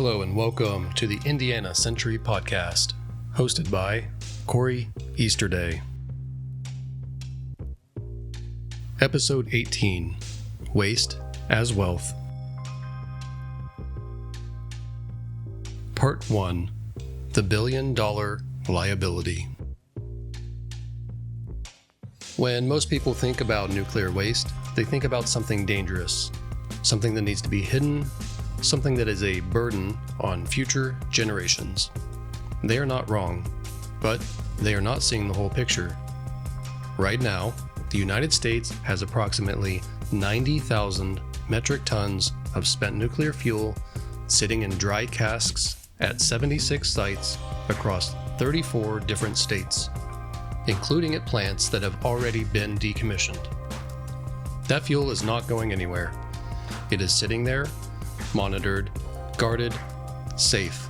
Hello and welcome to the Indiana Century Podcast, hosted by Corey Easterday. Episode 18, Waste as Wealth. Part 1, The Billion-Dollar Liability. When most people think about nuclear waste, they think about something dangerous, something that needs to be hidden, something that is a burden on future generations. They are not wrong, but they are not seeing the whole picture. Right now, the United States has approximately 90,000 metric tons of spent nuclear fuel sitting in dry casks at 76 sites across 34 different states, including at plants that have already been decommissioned. That fuel is not going anywhere. It is sitting there, monitored, guarded, safe,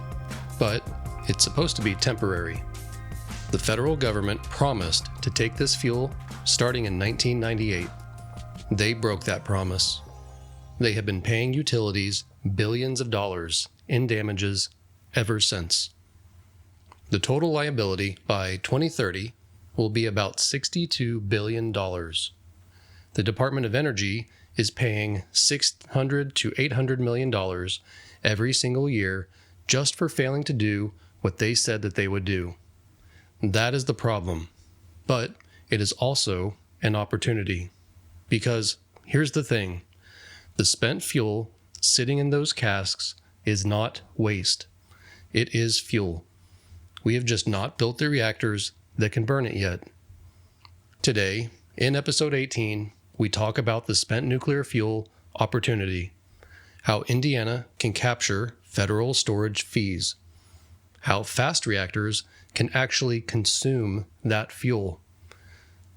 but it's supposed to be temporary. The federal government promised to take this fuel starting in 1998. They broke that promise. They have been paying utilities billions of dollars in damages ever since. The total liability by 2030 will be about $62 billion. The Department of Energy is paying $600 to $800 million every single year just for failing to do what they said that they would do. That is the problem. But it is also an opportunity. Because here's the thing. The spent fuel sitting in those casks is not waste. It is fuel. We have just not built the reactors that can burn it yet. Today, in episode 18, we talk about the spent nuclear fuel opportunity, how Indiana can capture federal storage fees, how fast reactors can actually consume that fuel.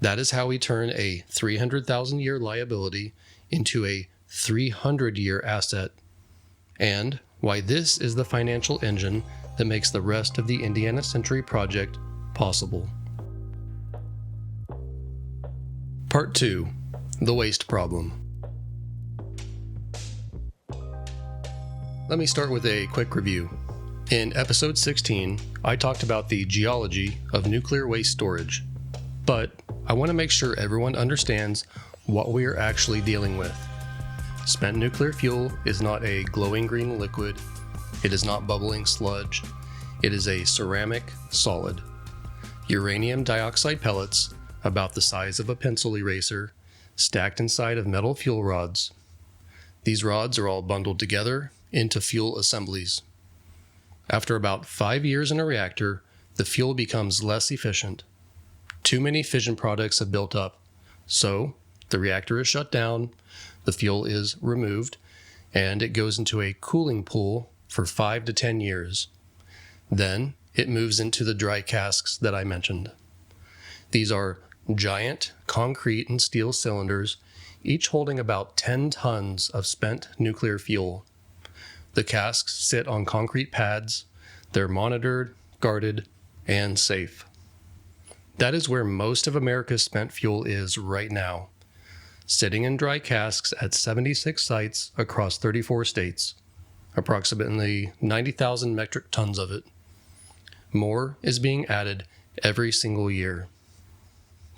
That is how we turn a 300,000-year liability into a 300-year asset, and why this is the financial engine that makes the rest of the Indiana Century project possible. Part 2. The waste problem. Let me start with a quick review. In episode 16, I talked about the geology of nuclear waste storage, but I want to make sure everyone understands what we are actually dealing with. Spent nuclear fuel is not a glowing green liquid. It is not bubbling sludge. It is a ceramic solid. Uranium dioxide pellets, about the size of a pencil eraser, stacked inside of metal fuel rods. These rods are all bundled together into fuel assemblies. After about 5 years in a reactor, the fuel becomes less efficient. Too many fission products have built up, so the reactor is shut down, the fuel is removed, and it goes into a cooling pool for 5 to 10 years. Then it moves into the dry casks that I mentioned. These are giant concrete and steel cylinders, each holding about 10 tons of spent nuclear fuel. The casks sit on concrete pads. They're monitored, guarded, and safe. That is where most of America's spent fuel is right now, sitting in dry casks at 76 sites across 34 states, approximately 90,000 metric tons of it. More is being added every single year.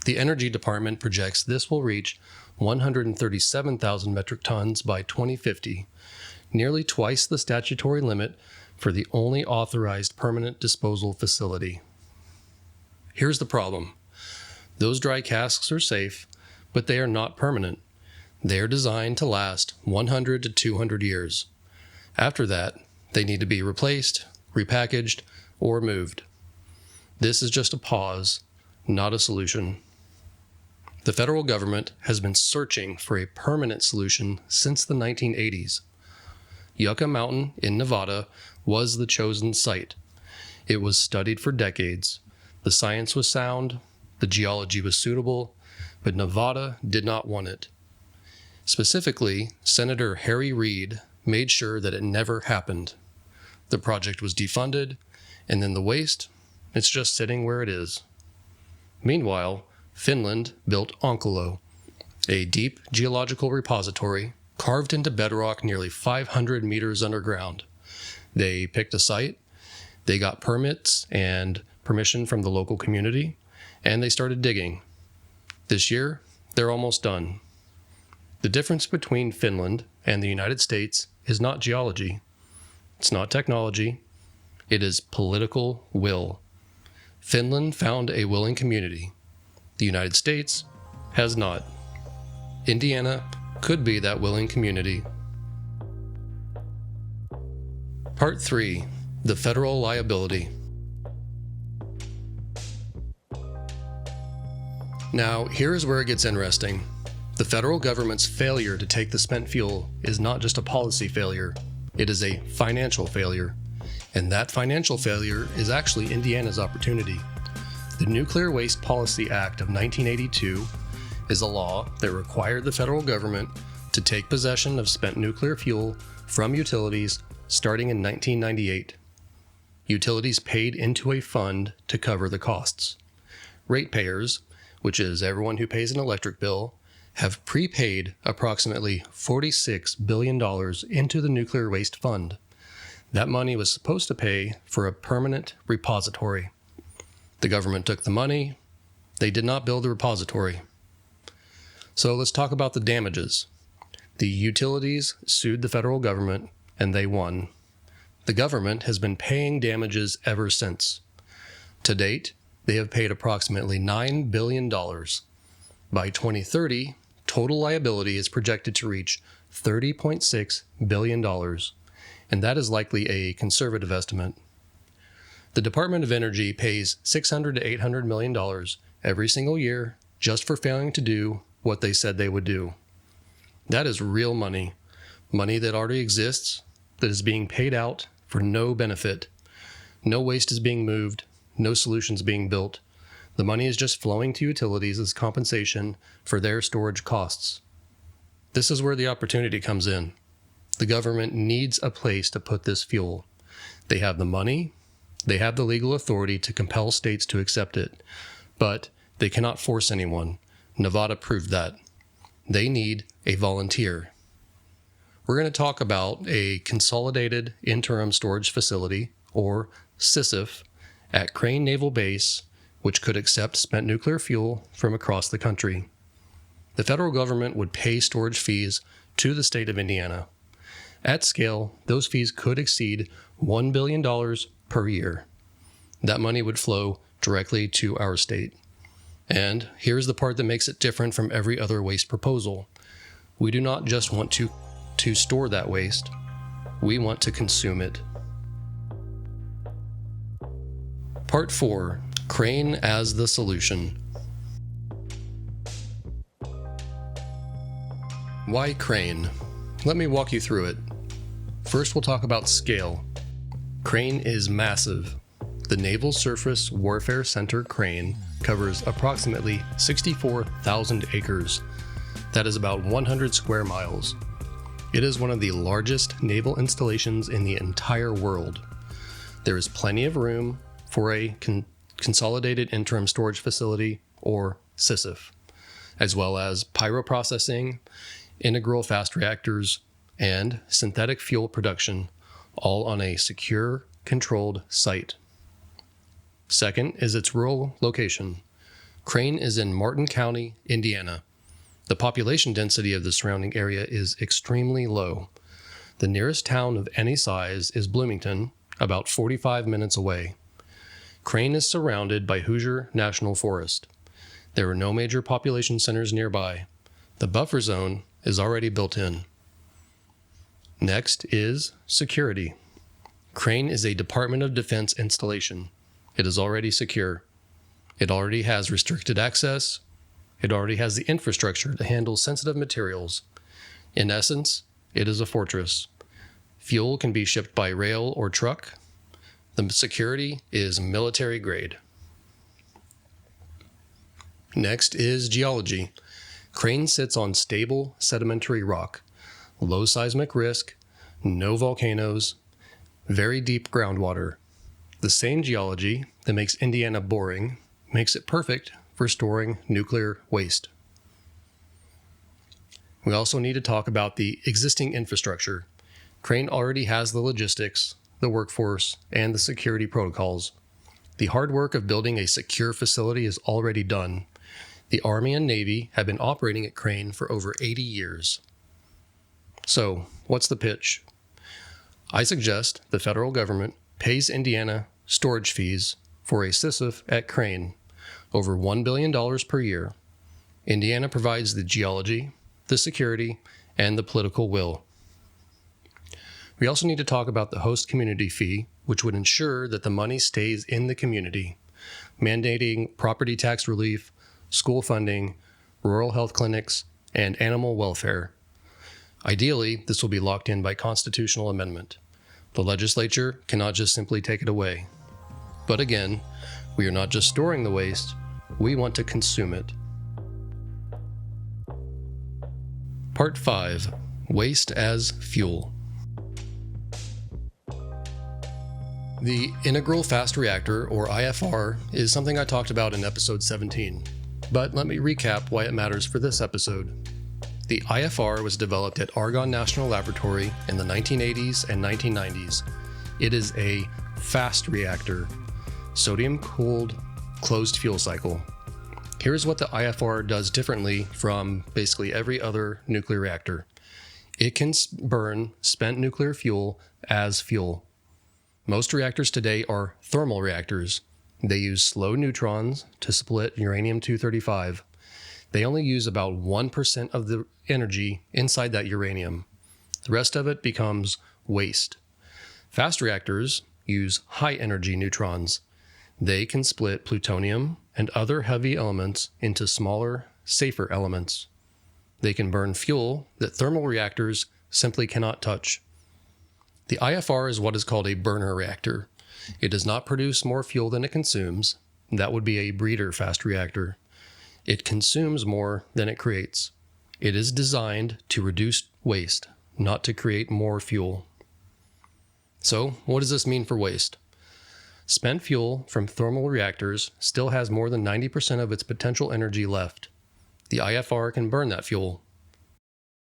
The Energy Department projects this will reach 137,000 metric tons by 2050, nearly twice the statutory limit for the only authorized permanent disposal facility. Here's the problem. Those dry casks are safe, but they are not permanent. They are designed to last 100 to 200 years. After that, they need to be replaced, repackaged, or moved. This is just a pause, not a solution. The federal government has been searching for a permanent solution since the 1980s. Yucca Mountain in Nevada was the chosen site. It was studied for decades. The science was sound, the geology was suitable, but Nevada did not want it. Specifically, Senator Harry Reid made sure that it never happened. The project was defunded, and then the waste, it's just sitting where it is. Meanwhile, Finland built Onkalo, a deep geological repository carved into bedrock nearly 500 meters underground. They picked a site, they got permits and permission from the local community, and they started digging. This year, they're almost done. The difference between Finland and the United States is not geology. It's not technology. It is political will. Finland found a willing community. The United States has not. Indiana could be that willing community. Part 3. The Federal Liability. Now, here's where it gets interesting. The federal government's failure to take the spent fuel is not just a policy failure, it is a financial failure. And that financial failure is actually Indiana's opportunity. The Nuclear Waste Policy Act of 1982 is a law that required the federal government to take possession of spent nuclear fuel from utilities starting in 1998. Utilities paid into a fund to cover the costs. Ratepayers, which is everyone who pays an electric bill, have prepaid approximately $46 billion into the Nuclear Waste Fund. That money was supposed to pay for a permanent repository. The government took the money. They did not build the repository. So let's talk about the damages. The utilities sued the federal government, and they won. The government has been paying damages ever since. To date, they have paid approximately $9 billion. By 2030, total liability is projected to reach $30.6 billion, and that is likely a conservative estimate. The Department of Energy pays $600 to $800 million every single year just for failing to do what they said they would do. That is real money, money that already exists, that is being paid out for no benefit. No waste is being moved, no solutions being built. The money is just flowing to utilities as compensation for their storage costs. This is where the opportunity comes in. The government needs a place to put this fuel. They have the money, they have the legal authority to compel states to accept it, but they cannot force anyone. Nevada proved that. They need a volunteer. We're going to talk about a Consolidated Interim Storage Facility, or CISF, at Crane Naval Base, which could accept spent nuclear fuel from across the country. The federal government would pay storage fees to the state of Indiana. At scale, those fees could exceed $1 billion per year. That money would flow directly to our state. And here's the part that makes it different from every other waste proposal. We do not just want to store that waste. We want to consume it. Part 4. Crane as the solution. Why Crane? Let me walk you through it. First, we'll talk about scale. Crane is massive. The Naval Surface Warfare Center Crane covers approximately 64,000 acres. That is about 100 square miles. It is one of the largest naval installations in the entire world. There is plenty of room for a Consolidated Interim Storage Facility, or CISF, as well as pyroprocessing, integral fast reactors, and synthetic fuel production, all on a secure, controlled site. Second is its rural location. Crane is in Martin County, Indiana. The population density of the surrounding area is extremely low. The nearest town of any size is Bloomington, about 45 minutes away. Crane is surrounded by Hoosier National Forest. There are no major population centers nearby. The buffer zone is already built in. Next is security. Crane is a Department of Defense installation. It is already secure. It already has restricted access. It already has the infrastructure to handle sensitive materials. In essence, it is a fortress. Fuel can be shipped by rail or truck. The security is military grade. Next is geology. Crane sits on stable sedimentary rock, low seismic risk, no volcanoes, very deep groundwater. The same geology that makes Indiana boring makes it perfect for storing nuclear waste. We also need to talk about the existing infrastructure. Crane already has the logistics, the workforce, and the security protocols. The hard work of building a secure facility is already done. The Army and Navy have been operating at Crane for over 80 years. So, what's the pitch? I suggest the federal government pays Indiana storage fees for a SISF at Crane, over $1 billion per year. Indiana provides the geology, the security, and the political will. We also need to talk about the host community fee, which would ensure that the money stays in the community, mandating property tax relief, school funding, rural health clinics, and animal welfare. Ideally, this will be locked in by constitutional amendment. The legislature cannot just simply take it away. But again, we are not just storing the waste, we want to consume it. Part 5. Waste as Fuel. The Integral Fast Reactor, or IFR, is something I talked about in episode 17. But let me recap why it matters for this episode. The IFR was developed at Argonne National Laboratory in the 1980s and 1990s. It is a fast reactor, sodium-cooled, closed fuel cycle. Here's what the IFR does differently from basically every other nuclear reactor. It can burn spent nuclear fuel as fuel. Most reactors today are thermal reactors. They use slow neutrons to split uranium-235. They only use about 1% of the energy inside that uranium. The rest of it becomes waste. Fast reactors use high-energy neutrons. They can split plutonium and other heavy elements into smaller, safer elements. They can burn fuel that thermal reactors simply cannot touch. The IFR is what is called a burner reactor. It does not produce more fuel than it consumes. That would be a breeder fast reactor. It consumes more than it creates. It is designed to reduce waste, not to create more fuel. So, what does this mean for waste? Spent fuel from thermal reactors still has more than 90% of its potential energy left. The IFR can burn that fuel.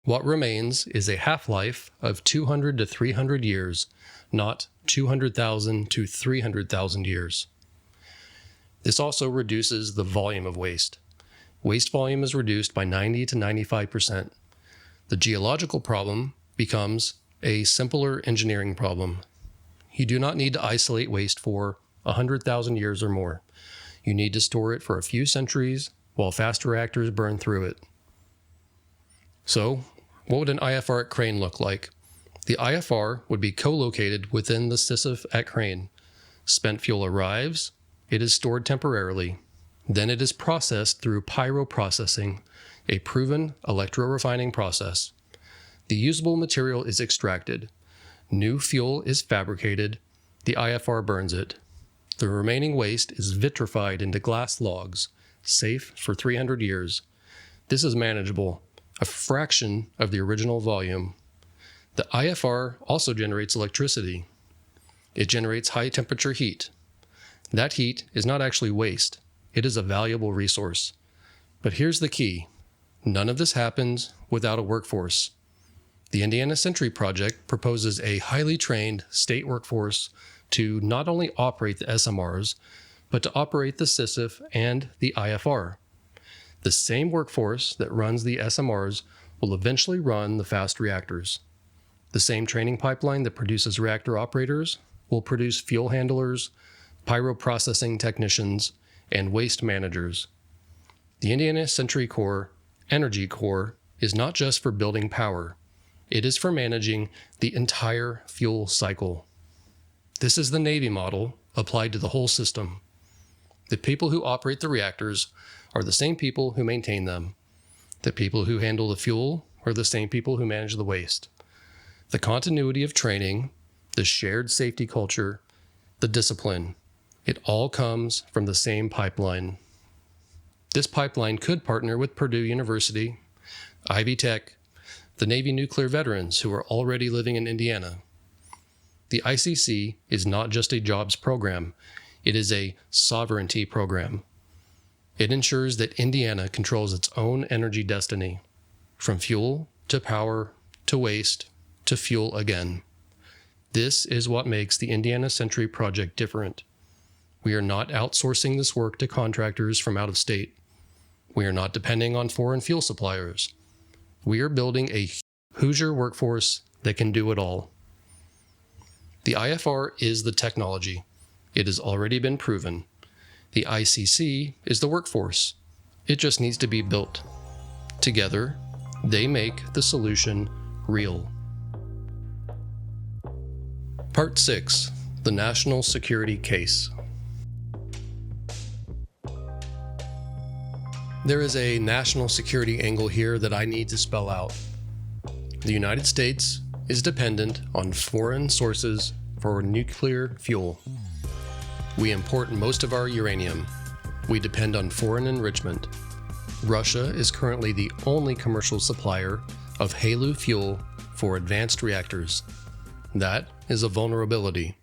What remains is a half-life of 200 to 300 years, not 200,000 to 300,000 years. This also reduces the volume of waste. Waste volume is reduced by 90 to 95%. The geological problem becomes a simpler engineering problem. You do not need to isolate waste for 100,000 years or more. You need to store it for a few centuries while fast reactors burn through it. So, what would an IFR at Crane look like? The IFR would be co-located within the SISF at Crane. Spent fuel arrives, it is stored temporarily. Then it is processed through pyroprocessing, a proven electro-refining process. The usable material is extracted. New fuel is fabricated. The IFR burns it. The remaining waste is vitrified into glass logs, safe for 300 years. This is manageable, a fraction of the original volume. The IFR also generates electricity. It generates high-temperature heat. That heat is not actually waste. It is a valuable resource. But here's the key. None of this happens without a workforce. The Indiana Century Project proposes a highly trained state workforce to not only operate the SMRs, but to operate the SISF and the IFR. The same workforce that runs the SMRs will eventually run the fast reactors. The same training pipeline that produces reactor operators will produce fuel handlers, pyroprocessing technicians, and waste managers. The Indiana Century Corps Energy Corps is not just for building power. It is for managing the entire fuel cycle. This is the Navy model applied to the whole system. The people who operate the reactors are the same people who maintain them. The people who handle the fuel are the same people who manage the waste. The continuity of training, the shared safety culture, the discipline, it all comes from the same pipeline. This pipeline could partner with Purdue University, Ivy Tech, the Navy nuclear veterans who are already living in Indiana. The ICC is not just a jobs program, it is a sovereignty program. It ensures that Indiana controls its own energy destiny, from fuel to power to waste to fuel again. This is what makes the Indiana Century Project different. We are not outsourcing this work to contractors from out of state. We are not depending on foreign fuel suppliers. We are building a Hoosier workforce that can do it all. The IFR is the technology. It has already been proven. The ICC is the workforce. It just needs to be built. Together, they make the solution real. Part 6. The National Security Case. There is a national security angle here that I need to spell out. The United States is dependent on foreign sources for nuclear fuel. We import most of our uranium. We depend on foreign enrichment. Russia is currently the only commercial supplier of HALEU fuel for advanced reactors. That is a vulnerability.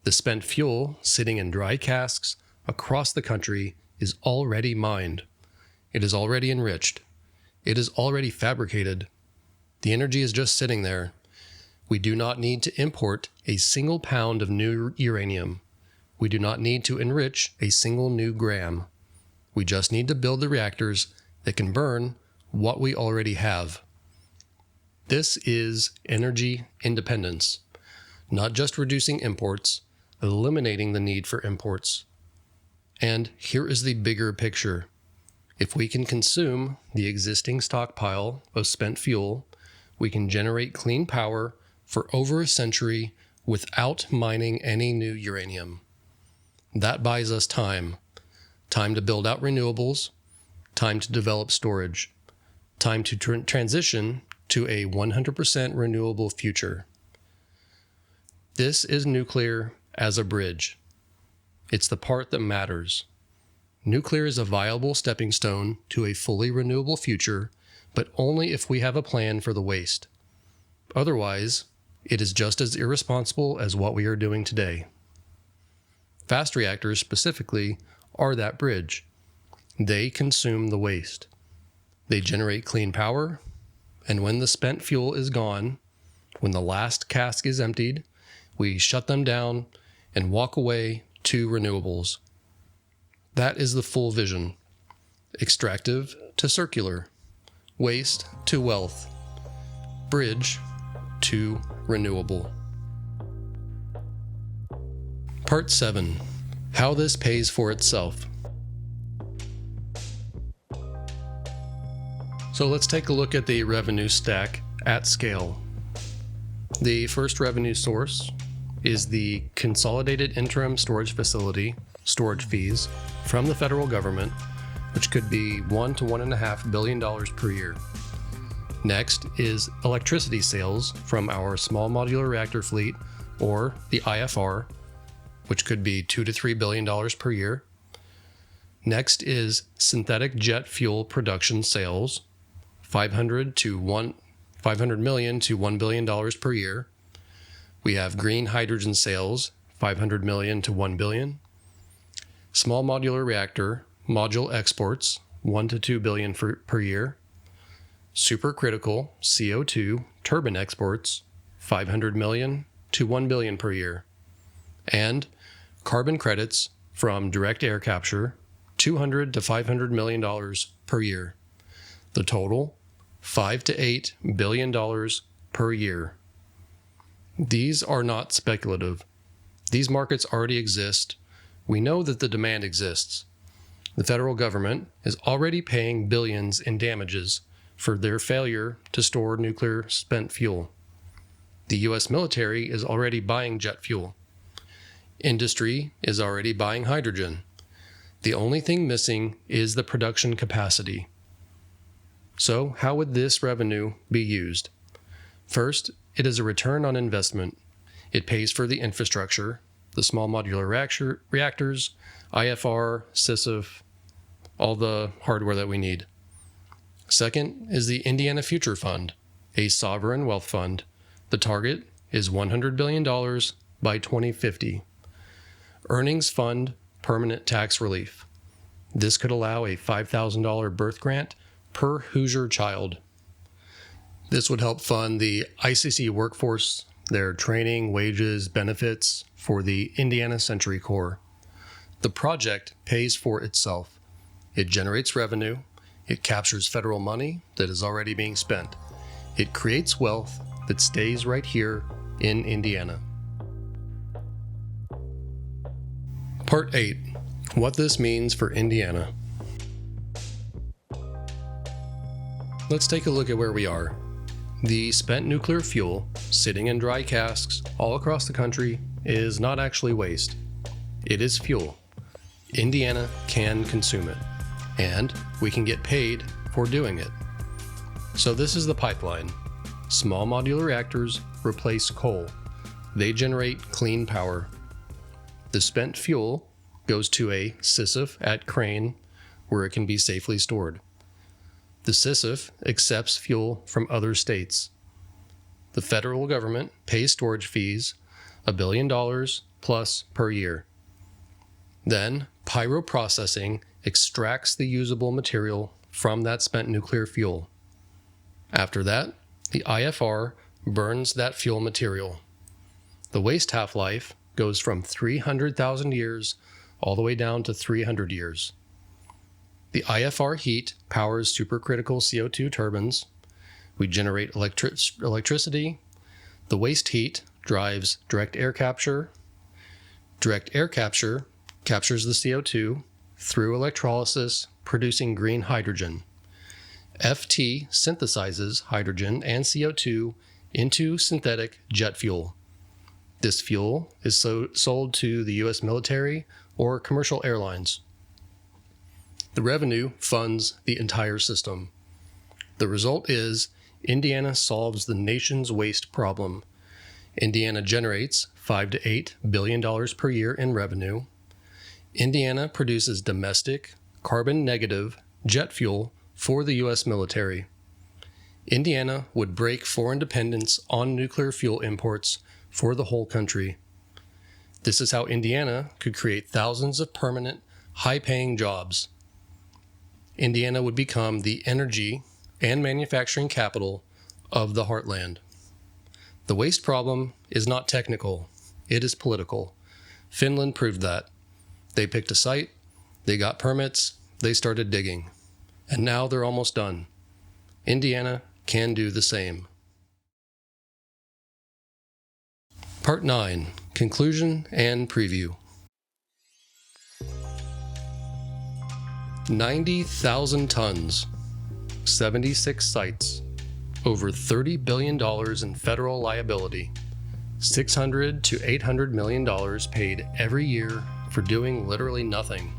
The spent fuel sitting in dry casks across the country is already mined. It is already enriched. It is already fabricated. The energy is just sitting there. We do not need to import a single pound of new uranium. We do not need to enrich a single new gram. We just need to build the reactors that can burn what we already have. This is energy independence, not just reducing imports, eliminating the need for imports. And here is the bigger picture. If we can consume the existing stockpile of spent fuel, we can generate clean power for over a century without mining any new uranium. That buys us time. Time to build out renewables, time to develop storage, time to transition to a 100% renewable future. This is nuclear as a bridge. It's the part that matters. Nuclear is a viable stepping stone to a fully renewable future, but only if we have a plan for the waste. Otherwise, it is just as irresponsible as what we are doing today. Fast reactors specifically are that bridge. They consume the waste. They generate clean power, and when the spent fuel is gone, when the last cask is emptied, we shut them down and walk away to renewables. That is the full vision. Extractive to circular. Waste to wealth. Bridge to renewable. Part 7. How this pays for itself. So let's take a look at the revenue stack at scale. The first revenue source is the Consolidated Interim Storage Facility storage fees from the federal government, which could be $1 to $1.5 billion per year. Next is electricity sales from our small modular reactor fleet, or the IFR, which could be $2 to $3 billion per year. Next is synthetic jet fuel production sales, $500 million to $1 billion per year. We have green hydrogen sales, $500 million to $1 billion. Small modular reactor module exports, $1 to $2 billion per year. Supercritical CO2 turbine exports, $500 million to $1 billion per year. And carbon credits from direct air capture, $200 to $500 million per year. The total, $5 to $8 billion per year. These are not speculative. These markets already exist. We know that the demand exists. The federal government is already paying billions in damages for their failure to store nuclear spent fuel. The U.S. military is already buying jet fuel. Industry is already buying hydrogen. The only thing missing is the production capacity. So, how would this revenue be used? First, it is a return on investment. It pays for the infrastructure, the small modular reactors, IFR, SISIF, all the hardware that we need. Second is the Indiana Future Fund, a sovereign wealth fund. The target is $100 billion by 2050. Earnings fund permanent tax relief. This could allow a $5,000 birth grant per Hoosier child. This would help fund the ICC workforce, their training, wages, benefits for the Indiana Century Corps. The project pays for itself. It generates revenue. It captures federal money that is already being spent. It creates wealth that stays right here in Indiana. Part 8. What this means for Indiana. Let's take a look at where we are. The spent nuclear fuel, sitting in dry casks all across the country, is not actually waste. It is fuel. Indiana can consume it, and we can get paid for doing it. So this is the pipeline. Small modular reactors replace coal. They generate clean power. The spent fuel goes to a SISIF at Crane, where it can be safely stored. The SISIF accepts fuel from other states. The federal government pays storage fees, $1 billion plus per year. Then, pyroprocessing extracts the usable material from that spent nuclear fuel. After that, the IFR burns that fuel material. The waste half-life goes from 300,000 years all the way down to 300 years. The IFR heat powers supercritical CO2 turbines. We generate electricity. The waste heat drives direct air capture. Direct air capture captures the CO2 through electrolysis, producing green hydrogen. FT synthesizes hydrogen and CO2 into synthetic jet fuel. This fuel is sold to the U.S. military or commercial airlines. The revenue funds the entire system. The result is Indiana solves the nation's waste problem. Indiana generates $5 to $8 billion per year in revenue. Indiana produces domestic, carbon-negative jet fuel for the U.S. military. Indiana would break foreign dependence on nuclear fuel imports for the whole country. This is how Indiana could create thousands of permanent, high-paying jobs. Indiana would become the energy and manufacturing capital of the heartland. The waste problem is not technical, it is political. Finland proved that. They picked a site, they got permits, they started digging. And now they're almost done. Indiana can do the same. Part 9. Conclusion and Preview. 90,000 tons, 76 sites, over $30 billion in federal liability, $600 to $800 million paid every year for doing literally nothing.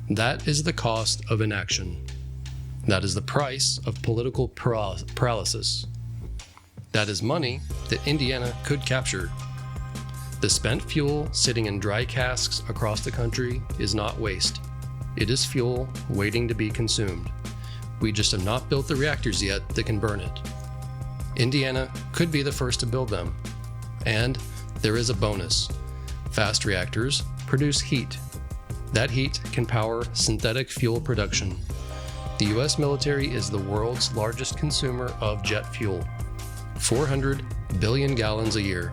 That is the cost of inaction. That is the price of political paralysis. That is money that Indiana could capture. The spent fuel sitting in dry casks across the country is not waste. It is fuel waiting to be consumed. We just have not built the reactors yet that can burn it. Indiana could be the first to build them. And there is a bonus. Fast reactors produce heat. That heat can power synthetic fuel production. The U.S. military is the world's largest consumer of jet fuel, 400 billion gallons a year.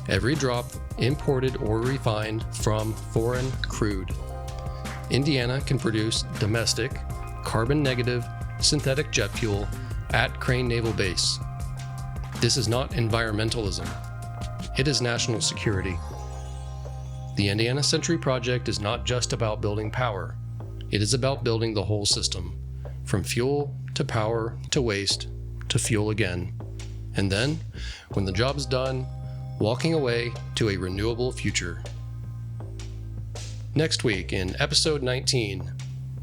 Every drop imported or refined from foreign crude. Indiana can produce domestic, carbon-negative, synthetic jet fuel at Crane Naval Base. This is not environmentalism. It is national security. The Indiana Century Project is not just about building power. It is about building the whole system, from fuel to power to waste to fuel again. And then, when the job is done, walking away to a renewable future. Next week in episode 19,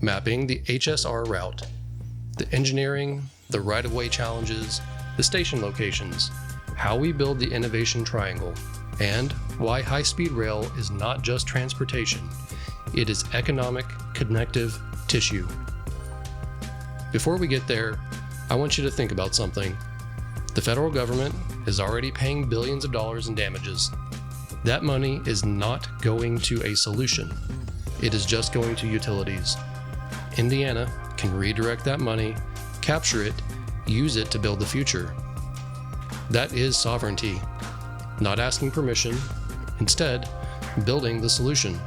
mapping the HSR route, the engineering, the right-of-way challenges, the station locations, how we build the innovation triangle, and why high-speed rail is not just transportation, it is economic, connective tissue. Before we get there, I want you to think about something. The federal government is already paying billions of dollars in damages. That money is not going to a solution. It is just going to utilities. Indiana can redirect that money, capture it, use it to build the future. That is sovereignty. not asking permission, instead, building the solution.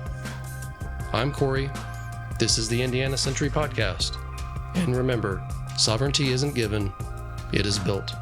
I'm Corey. This is the Indiana Century Podcast. And remember, sovereignty isn't given, it is built.